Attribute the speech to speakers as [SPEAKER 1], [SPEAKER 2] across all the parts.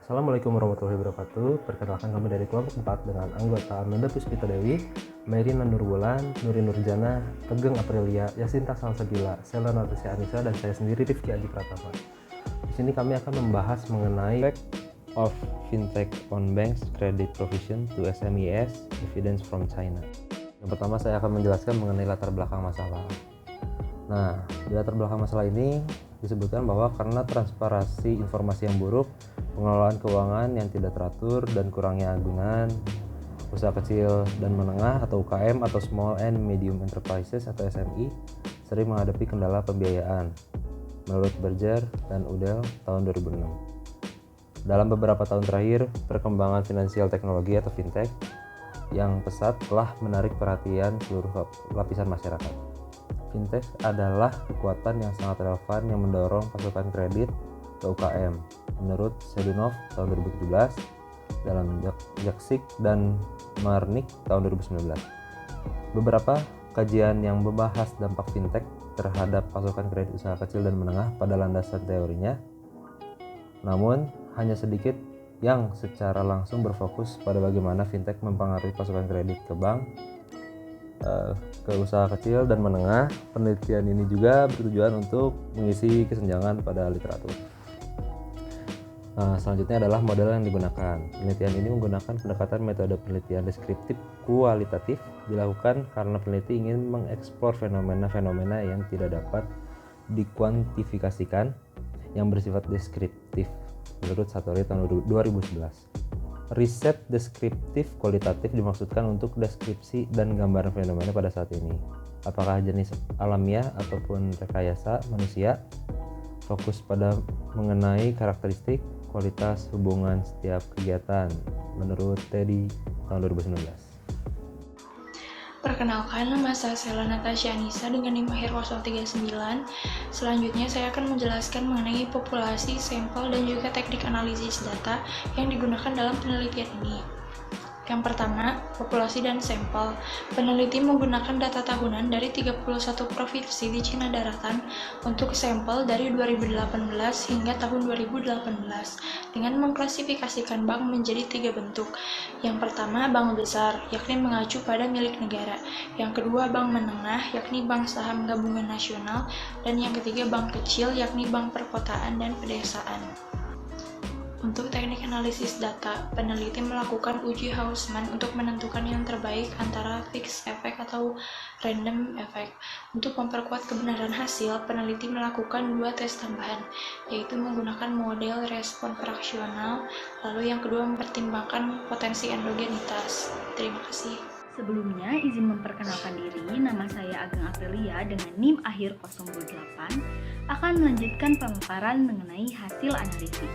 [SPEAKER 1] Assalamualaikum warahmatullahi wabarakatuh. Perkenalkan kami dari kelompok 4 dengan anggota Amanda Puspita Dewi, Merina Nurbulan, Nuri Nurjana, Tegeng Aprilia, Yasinta Salsabila, Sela Natasha Anissa, dan saya sendiri Rifki Aji Pratama. Di sini kami akan membahas mengenai
[SPEAKER 2] Effect of fintech on banks credit provision to SMEs, evidence from China. Yang pertama saya akan menjelaskan mengenai latar belakang masalah. Nah, di latar belakang masalah ini disebutkan bahwa karena transparansi informasi yang buruk, pengelolaan keuangan yang tidak teratur, dan kurangnya agunan, usaha kecil dan menengah atau UKM atau Small and Medium Enterprises atau SME sering menghadapi kendala pembiayaan. Menurut Berger dan Udell tahun 2006. Dalam beberapa tahun terakhir, perkembangan finansial teknologi atau fintech yang pesat telah menarik perhatian seluruh lapisan masyarakat. Fintech adalah kekuatan yang sangat relevan yang mendorong pasokan kredit ke UKM. Menurut Sedunov tahun 2017, dalam Jaksik dan Marnik tahun 2019. Beberapa kajian yang membahas dampak fintech terhadap pasokan kredit usaha kecil dan menengah pada landasan teorinya, namun hanya sedikit yang secara langsung berfokus pada bagaimana fintech mempengaruhi pasokan kredit ke bank, ke usaha kecil dan menengah. Penelitian ini juga bertujuan untuk mengisi kesenjangan pada literatur. Selanjutnya adalah model yang digunakan. Penelitian ini menggunakan pendekatan metode penelitian deskriptif kualitatif, dilakukan karena peneliti ingin mengeksplor fenomena-fenomena yang tidak dapat dikuantifikasikan yang bersifat deskriptif, menurut Satori tahun 2011. Riset deskriptif kualitatif dimaksudkan untuk deskripsi dan gambaran fenomena pada saat ini, apakah jenis alamiah ataupun rekayasa manusia, fokus pada mengenai karakteristik kualitas hubungan setiap kegiatan, menurut Teddy tahun 2019.
[SPEAKER 3] Perkenalkan, nama saya Sela Natasha Anissa dengan NIM akhir 039. Selanjutnya saya akan menjelaskan mengenai populasi, sampel, dan juga teknik analisis data yang digunakan dalam penelitian ini. Yang pertama, populasi dan sampel. Peneliti menggunakan data tahunan dari 31 provinsi di Cina Daratan untuk sampel dari 2018 hingga tahun 2018 dengan mengklasifikasikan bank menjadi 3 bentuk. Yang pertama, bank besar, yakni mengacu pada milik negara. Yang kedua, bank menengah, yakni bank saham gabungan nasional. Dan yang ketiga, bank kecil, yakni bank perkotaan dan pedesaan. Untuk teknik analisis data, peneliti melakukan uji Hausman untuk menentukan yang terbaik antara fixed effect atau random effect. Untuk memperkuat kebenaran hasil, peneliti melakukan 2 tes tambahan, yaitu menggunakan model respon fraksional, lalu yang kedua mempertimbangkan potensi endogenitas. Terima kasih.
[SPEAKER 4] Sebelumnya, izin memperkenalkan diri, nama saya Ageng Aprilia dengan NIM akhir 028 akan melanjutkan pemaparan mengenai hasil analisis.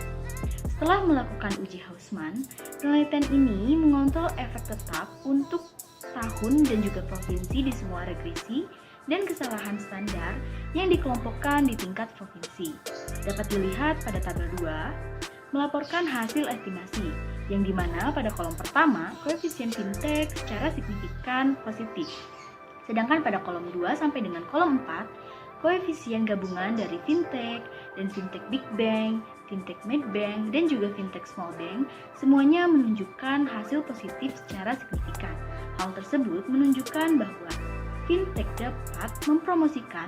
[SPEAKER 4] Setelah melakukan uji Hausman, penelitian ini mengontrol efek tetap untuk tahun dan juga provinsi di semua regresi dan kesalahan standar yang dikelompokkan di tingkat provinsi. Dapat dilihat pada tabel 2, melaporkan hasil estimasi, yang dimana pada kolom pertama, koefisien fintech secara signifikan positif. Sedangkan pada kolom 2 sampai dengan kolom 4, koefisien gabungan dari fintech dan fintech big bank, fintech mid bank, dan juga fintech small bank semuanya menunjukkan hasil positif secara signifikan. Hal tersebut menunjukkan bahwa fintech dapat mempromosikan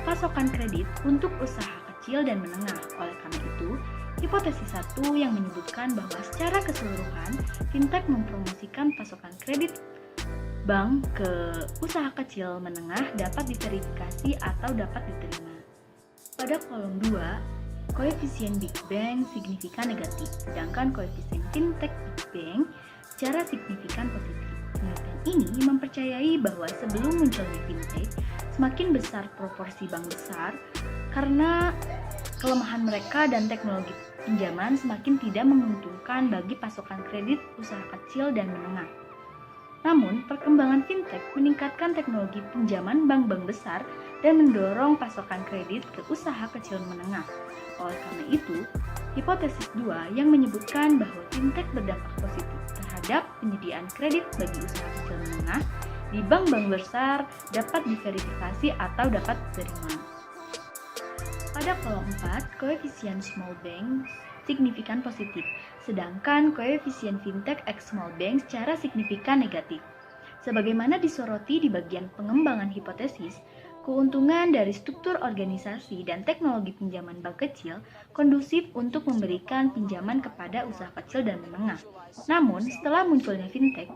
[SPEAKER 4] pasokan kredit untuk usaha kecil dan menengah. Oleh karena itu, hipotesis 1 yang menyebutkan bahwa secara keseluruhan fintech mempromosikan pasokan kredit bank ke usaha kecil menengah dapat diverifikasi atau dapat diterima. Pada kolom 2, koefisien Big Bang signifikan negatif, sedangkan koefisien fintech Big Bang secara signifikan positif. Penelitian ini mempercayai bahwa sebelum munculnya fintech, semakin besar proporsi bank besar karena kelemahan mereka dan teknologi pinjaman semakin tidak menguntungkan bagi pasokan kredit usaha kecil dan menengah. Namun, perkembangan fintech meningkatkan teknologi pinjaman bank-bank besar dan mendorong pasokan kredit ke usaha kecil menengah. Oleh karena itu, hipotesis 2 yang menyebutkan bahwa fintech berdampak positif terhadap penyediaan kredit bagi usaha kecil menengah di bank-bank besar dapat diverifikasi atau dapat diterima. Pada kolom 4, koefisien small bank signifikan positif, sedangkan koefisien fintech X small bank secara signifikan negatif. Sebagaimana disoroti di bagian pengembangan hipotesis, keuntungan dari struktur organisasi dan teknologi pinjaman bank kecil kondusif untuk memberikan pinjaman kepada usaha kecil dan menengah. Namun, setelah munculnya fintech,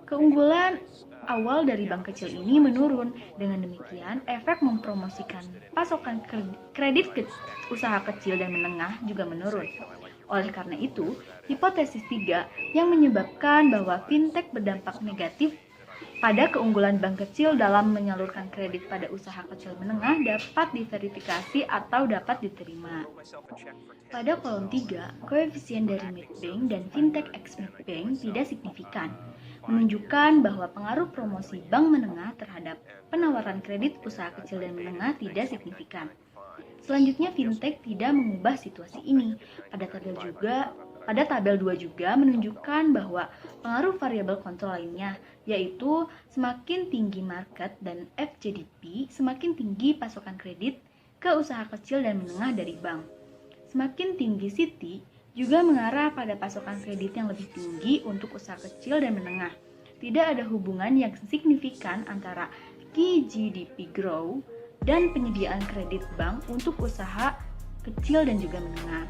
[SPEAKER 4] keunggulan awal dari bank kecil ini menurun. Dengan demikian, efek mempromosikan pasokan kredit ke usaha kecil dan menengah juga menurun. Oleh karena itu, hipotesis 3 yang menyebabkan bahwa fintech berdampak negatif pada keunggulan bank kecil dalam menyalurkan kredit pada usaha kecil menengah dapat diverifikasi atau dapat diterima. Pada kolom 3, koefisien dari Midbank dan fintech X Midbank tidak signifikan, menunjukkan bahwa pengaruh promosi bank menengah terhadap penawaran kredit usaha kecil dan menengah tidak signifikan. Selanjutnya, fintech tidak mengubah situasi ini. Pada tabel 2 juga menunjukkan bahwa pengaruh variabel kontrol lainnya, yaitu semakin tinggi market dan FJDP, semakin tinggi pasokan kredit ke usaha kecil dan menengah dari bank. Semakin tinggi Citi juga mengarah pada pasokan kredit yang lebih tinggi untuk usaha kecil dan menengah. Tidak ada hubungan yang signifikan antara key GDP growth dan penyediaan kredit bank untuk usaha kecil dan juga menengah.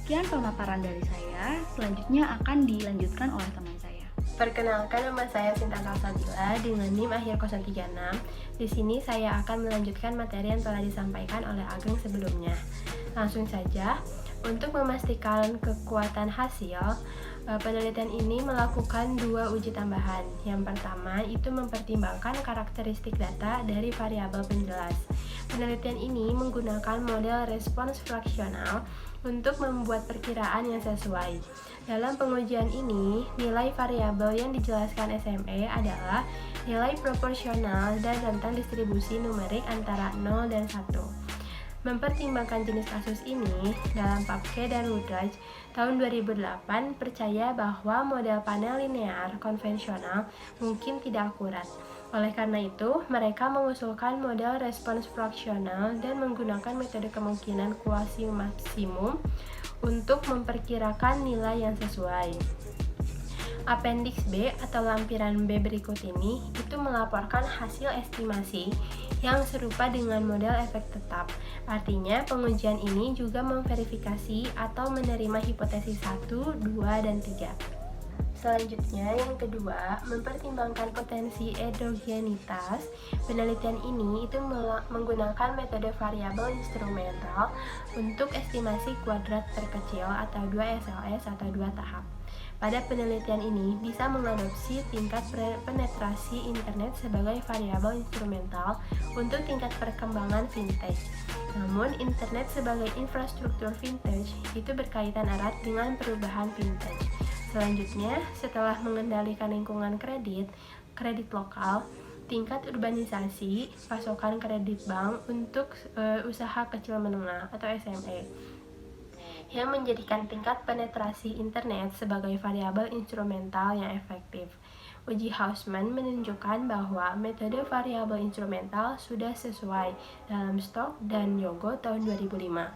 [SPEAKER 4] Sekian pemaparan dari saya, selanjutnya akan dilanjutkan oleh teman saya.
[SPEAKER 5] Perkenalkan, nama saya Sinta Salsabila dengan NIM akhir 036. Di sini saya akan melanjutkan materi yang telah disampaikan oleh Ageng sebelumnya. Langsung saja, untuk memastikan kekuatan hasil, penelitian ini melakukan 2 uji tambahan. Yang pertama itu mempertimbangkan karakteristik data dari variabel penjelas. Penelitian ini menggunakan model respons fraksional untuk membuat perkiraan yang sesuai. Dalam pengujian ini, nilai variabel yang dijelaskan SME adalah nilai proporsional dan rentang distribusi numerik antara 0 dan 1. Mempertimbangkan jenis kasus ini, dalam Papke dan Woodridge tahun 2008 percaya bahwa model panel linear konvensional mungkin tidak akurat. Oleh karena itu, mereka mengusulkan model respons fraksional dan menggunakan metode kemungkinan kuasi maksimum untuk memperkirakan nilai yang sesuai. Appendix B atau lampiran B berikut ini itu melaporkan hasil estimasi yang serupa dengan model efek tetap. Artinya, pengujian ini juga memverifikasi atau menerima hipotesis 1, 2, dan 3. Selanjutnya, yang kedua, mempertimbangkan potensi endogenitas. Penelitian ini itu menggunakan metode variabel instrumental untuk estimasi kuadrat terkecil atau 2 SLS atau 2 tahap. Pada penelitian ini bisa mengadopsi tingkat penetrasi internet sebagai variabel instrumental untuk tingkat perkembangan vintage. Namun, internet sebagai infrastruktur vintage itu berkaitan erat dengan perubahan vintage. Selanjutnya, setelah mengendalikan lingkungan kredit lokal, tingkat urbanisasi, pasokan kredit bank untuk usaha kecil menengah atau SME, yang menjadikan tingkat penetrasi internet sebagai variabel instrumental yang efektif. Uji Hausman menunjukkan bahwa metode variabel instrumental sudah sesuai dalam Stock dan Yogo tahun 2005.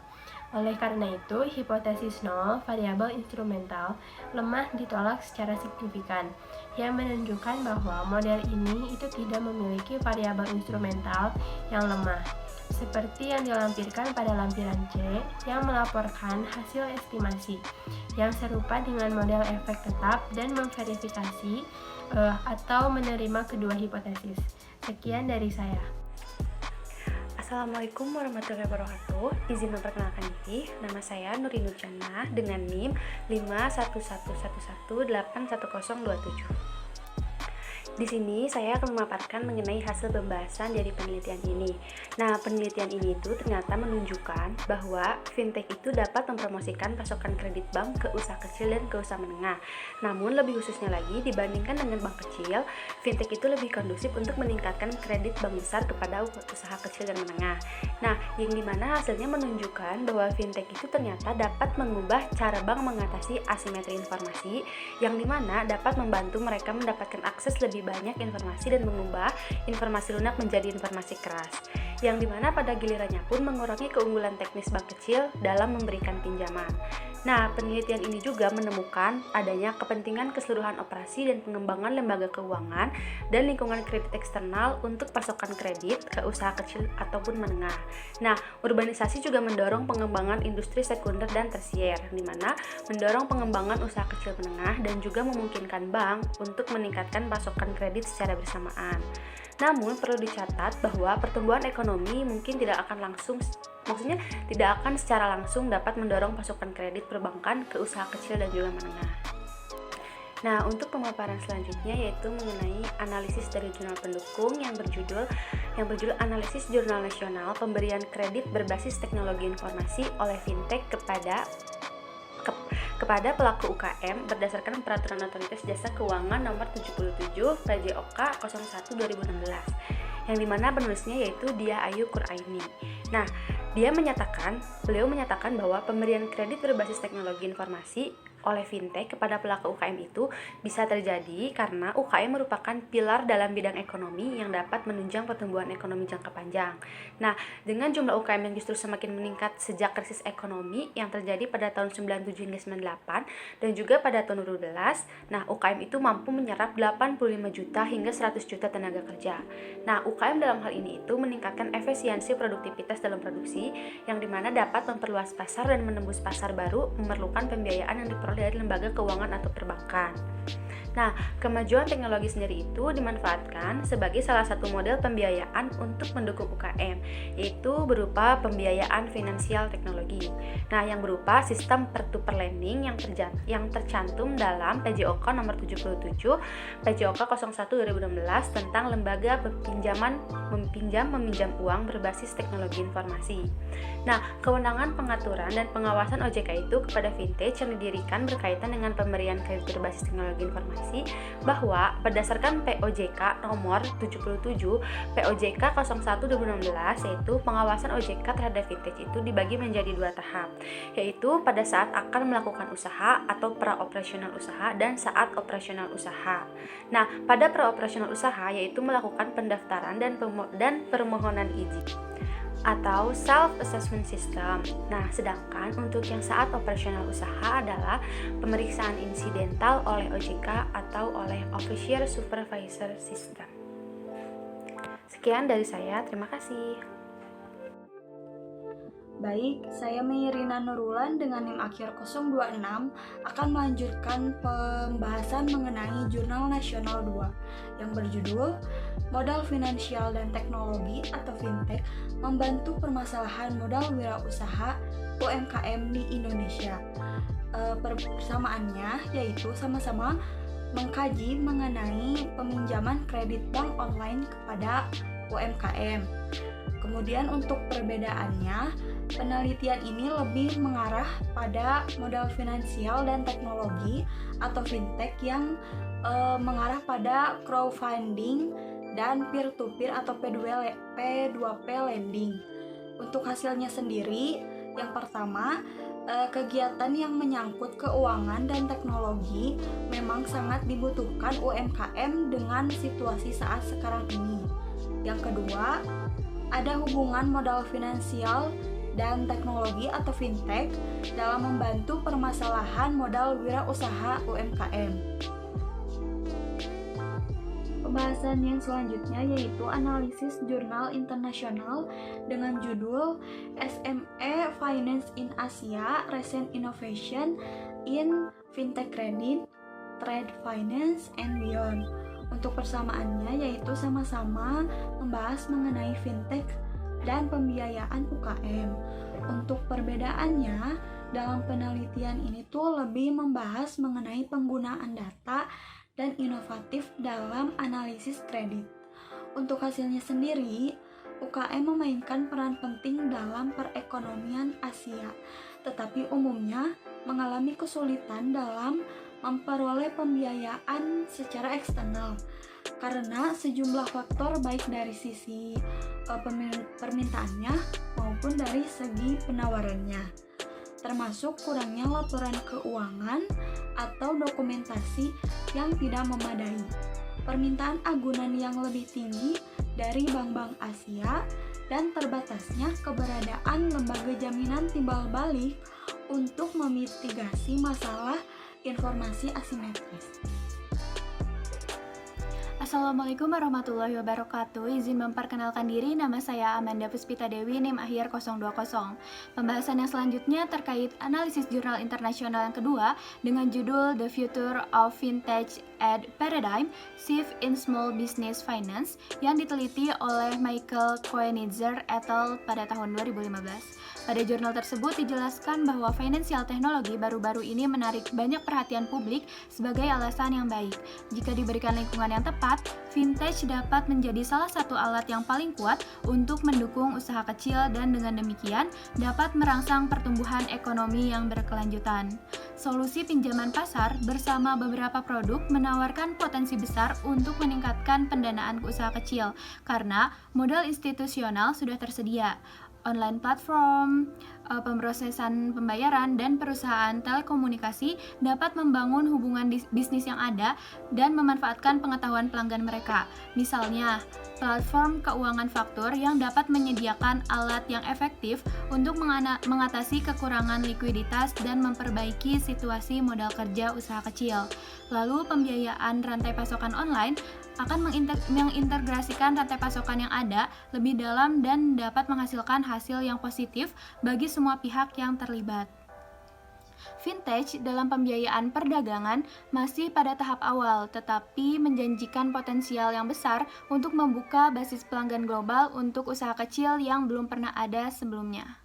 [SPEAKER 5] Oleh karena itu, hipotesis 0 variabel instrumental lemah ditolak secara signifikan, yang menunjukkan bahwa model ini itu tidak memiliki variabel instrumental yang lemah, seperti yang dilampirkan pada lampiran C yang melaporkan hasil estimasi yang serupa dengan model efek tetap dan memverifikasi atau menerima kedua hipotesis. Sekian dari saya.
[SPEAKER 6] Assalamualaikum warahmatullahi wabarakatuh. Izin memperkenalkan diri, nama saya Nuri Nurjannah dengan NIM 51111811027. Di sini saya akan memaparkan mengenai hasil pembahasan dari penelitian ini. Nah, penelitian ini itu ternyata menunjukkan bahwa fintech itu dapat mempromosikan pasokan kredit bank ke usaha kecil dan ke usaha menengah. Namun lebih khususnya lagi dibandingkan dengan bank kecil, fintech itu lebih kondusif untuk meningkatkan kredit bank besar kepada usaha kecil dan menengah. Nah, yang dimana hasilnya menunjukkan bahwa fintech itu ternyata dapat mengubah cara bank mengatasi asimetri informasi, yang dimana dapat membantu mereka mendapatkan akses lebih banyak informasi dan mengubah informasi lunak menjadi informasi keras, yang dimana pada gilirannya pun mengurangi keunggulan teknis bank kecil dalam memberikan pinjaman. Nah, penelitian ini juga menemukan adanya kepentingan keseluruhan operasi dan pengembangan lembaga keuangan dan lingkungan kredit eksternal untuk pasokan kredit ke usaha kecil ataupun menengah. Nah, urbanisasi juga mendorong pengembangan industri sekunder dan tersier, di mana mendorong pengembangan usaha kecil menengah dan juga memungkinkan bank untuk meningkatkan pasokan kredit secara bersamaan. Namun, perlu dicatat bahwa pertumbuhan ekonomi mungkin tidak akan secara langsung dapat mendorong pasokan kredit perbankan ke usaha kecil dan juga menengah. Nah, untuk pemaparan selanjutnya yaitu mengenai analisis dari jurnal pendukung yang berjudul Analisis Jurnal Nasional Pemberian Kredit Berbasis Teknologi Informasi oleh Fintech kepada pelaku UKM berdasarkan Peraturan Otoritas Jasa Keuangan Nomor 77 PJOK 01/2016, yang dimana penulisnya yaitu Dia Ayu Quraini. Nah, beliau menyatakan bahwa pemberian kredit berbasis teknologi informasi oleh fintech kepada pelaku UKM itu bisa terjadi karena UKM merupakan pilar dalam bidang ekonomi yang dapat menunjang pertumbuhan ekonomi jangka panjang. Nah, dengan jumlah UKM yang justru semakin meningkat sejak krisis ekonomi yang terjadi pada tahun 97 hingga 98 dan juga pada tahun 2012, nah UKM itu mampu menyerap 85 juta hingga 100 juta tenaga kerja. Nah, UKM dalam hal ini itu meningkatkan efisiensi produktivitas dalam produksi yang dimana dapat memperluas pasar dan menembus pasar baru memerlukan pembiayaan yang diperoleh dari lembaga keuangan atau perbankan. Nah, kemajuan teknologi sendiri itu dimanfaatkan sebagai salah satu model pembiayaan untuk mendukung UKM, yaitu berupa pembiayaan finansial teknologi. Nah, yang berupa sistem peer-to-peer lending yang tercantum dalam PJOK nomor 77 PJOK 01/2016 tentang lembaga meminjam uang berbasis teknologi informasi. Nah, kewenangan pengaturan dan pengawasan OJK itu kepada fintech yang didirikan berkaitan dengan pemberian kredit berbasis teknologi informasi bahwa berdasarkan POJK nomor 77 POJK 01/2016, yaitu pengawasan OJK terhadap fintech itu dibagi menjadi 2 tahap, yaitu pada saat akan melakukan usaha atau pra-operasional usaha dan saat operasional usaha. Nah, pada pra-operasional usaha yaitu melakukan pendaftaran dan permohonan izin atau self-assessment system. Nah, sedangkan untuk yang saat operasional usaha adalah pemeriksaan insidental oleh OJK atau oleh Officer Supervisor System. Sekian dari saya, terima kasih.
[SPEAKER 3] Baik, saya Meirina Nurulan dengan NIM akhir 026 akan melanjutkan pembahasan mengenai Jurnal Nasional 2 yang berjudul Modal Finansial dan Teknologi atau Fintech Membantu Permasalahan Modal Wirausaha UMKM di Indonesia. Persamaannya yaitu sama-sama mengkaji mengenai peminjaman kredit bank online kepada UMKM. Kemudian untuk perbedaannya, penelitian ini lebih mengarah pada modal finansial dan teknologi atau fintech yang mengarah pada crowdfunding dan peer-to-peer atau P2P lending. Untuk hasilnya sendiri, yang pertama, kegiatan yang menyangkut keuangan dan teknologi memang sangat dibutuhkan UMKM dengan situasi saat sekarang ini. Yang kedua, ada hubungan modal finansial dan teknologi atau fintech dalam membantu permasalahan modal wirausaha UMKM. Pembahasan yang selanjutnya yaitu analisis jurnal internasional dengan judul SME Finance in Asia Recent Innovation in Fintech Credit, Trade Finance, and Beyond. Untuk persamaannya yaitu sama-sama membahas mengenai fintech dan pembiayaan UKM. Untuk perbedaannya, dalam penelitian ini tuh lebih membahas mengenai penggunaan data dan inovatif dalam analisis kredit. Untuk hasilnya sendiri, UKM memainkan peran penting dalam perekonomian Asia, tetapi umumnya mengalami kesulitan dalam memperoleh pembiayaan secara eksternal karena sejumlah faktor baik dari sisi permintaannya maupun dari segi penawarannya, termasuk kurangnya laporan keuangan atau dokumentasi yang tidak memadai, permintaan agunan yang lebih tinggi dari bank-bank Asia,
[SPEAKER 7] dan terbatasnya keberadaan lembaga jaminan timbal balik untuk memitigasi masalah informasi asimetris.
[SPEAKER 8] Assalamualaikum warahmatullahi wabarakatuh. Izin memperkenalkan diri, nama saya Amanda Puspita Dewi, NIM akhir 020. Pembahasan yang selanjutnya terkait analisis jurnal internasional yang kedua dengan judul The Future of Vintage Ad Paradigm, Shift in Small Business Finance yang diteliti oleh Michael Koenigsegger et al. Pada tahun 2015. Pada jurnal tersebut dijelaskan bahwa financial teknologi baru-baru ini menarik banyak perhatian publik sebagai alasan yang baik. Jika diberikan lingkungan yang tepat, vintage dapat menjadi salah satu alat yang paling kuat untuk mendukung usaha kecil dan dengan demikian dapat merangsang pertumbuhan ekonomi yang berkelanjutan. Solusi pinjaman pasar bersama beberapa produk menawarkan potensi besar untuk meningkatkan pendanaan usaha kecil karena modal institusional sudah tersedia. Online platform, pemrosesan pembayaran, dan perusahaan telekomunikasi dapat membangun hubungan bisnis yang ada dan memanfaatkan pengetahuan pelanggan mereka. Misalnya, platform keuangan faktur yang dapat menyediakan alat yang efektif untuk mengatasi kekurangan likuiditas dan memperbaiki situasi modal kerja usaha kecil. Lalu, pembiayaan rantai pasokan online akan mengintegrasikan rantai pasokan yang ada lebih dalam dan dapat menghasilkan hasil yang positif bagi semua pihak yang terlibat. Vintage dalam pembiayaan perdagangan masih pada tahap awal, tetapi menjanjikan potensial yang besar untuk membuka basis pelanggan global untuk usaha kecil yang belum pernah ada sebelumnya.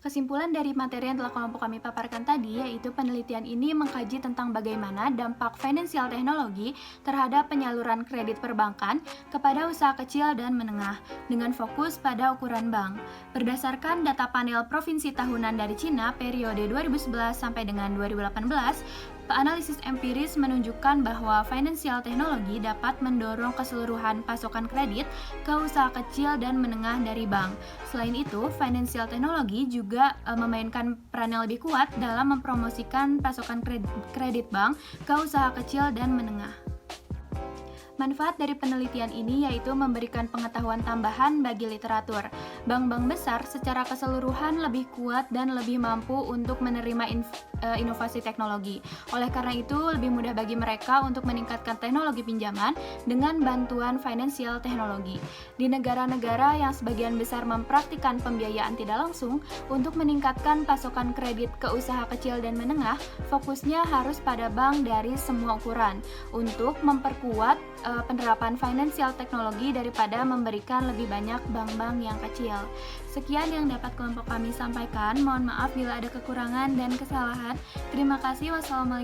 [SPEAKER 8] Kesimpulan dari materi yang telah kelompok kami paparkan tadi yaitu penelitian ini mengkaji tentang bagaimana dampak financial teknologi terhadap penyaluran kredit perbankan kepada usaha kecil dan menengah dengan fokus pada ukuran bank. Berdasarkan data panel provinsi tahunan dari Cina periode 2011 sampai dengan 2018, analisis empiris menunjukkan bahwa financial teknologi dapat mendorong keseluruhan pasokan kredit ke usaha kecil dan menengah dari bank. Selain itu, financial teknologi juga memainkan peran yang lebih kuat dalam mempromosikan pasokan kredit bank ke usaha kecil dan menengah. Manfaat dari penelitian ini yaitu memberikan pengetahuan tambahan bagi literatur. Bank-bank besar secara keseluruhan lebih kuat dan lebih mampu untuk menerima inovasi teknologi. Oleh karena itu, lebih mudah bagi mereka untuk meningkatkan teknologi pinjaman dengan bantuan financial teknologi. Di negara-negara yang sebagian besar mempraktikkan pembiayaan tidak langsung, untuk meningkatkan pasokan kredit ke usaha kecil dan menengah, fokusnya harus pada bank dari semua ukuran untuk memperkuat penerapan financial teknologi daripada memberikan lebih banyak bank-bank yang kecil. Sekian yang dapat kelompok kami sampaikan. Mohon maaf bila ada kekurangan dan kesalahan. Terima kasih. Wassalamualaikum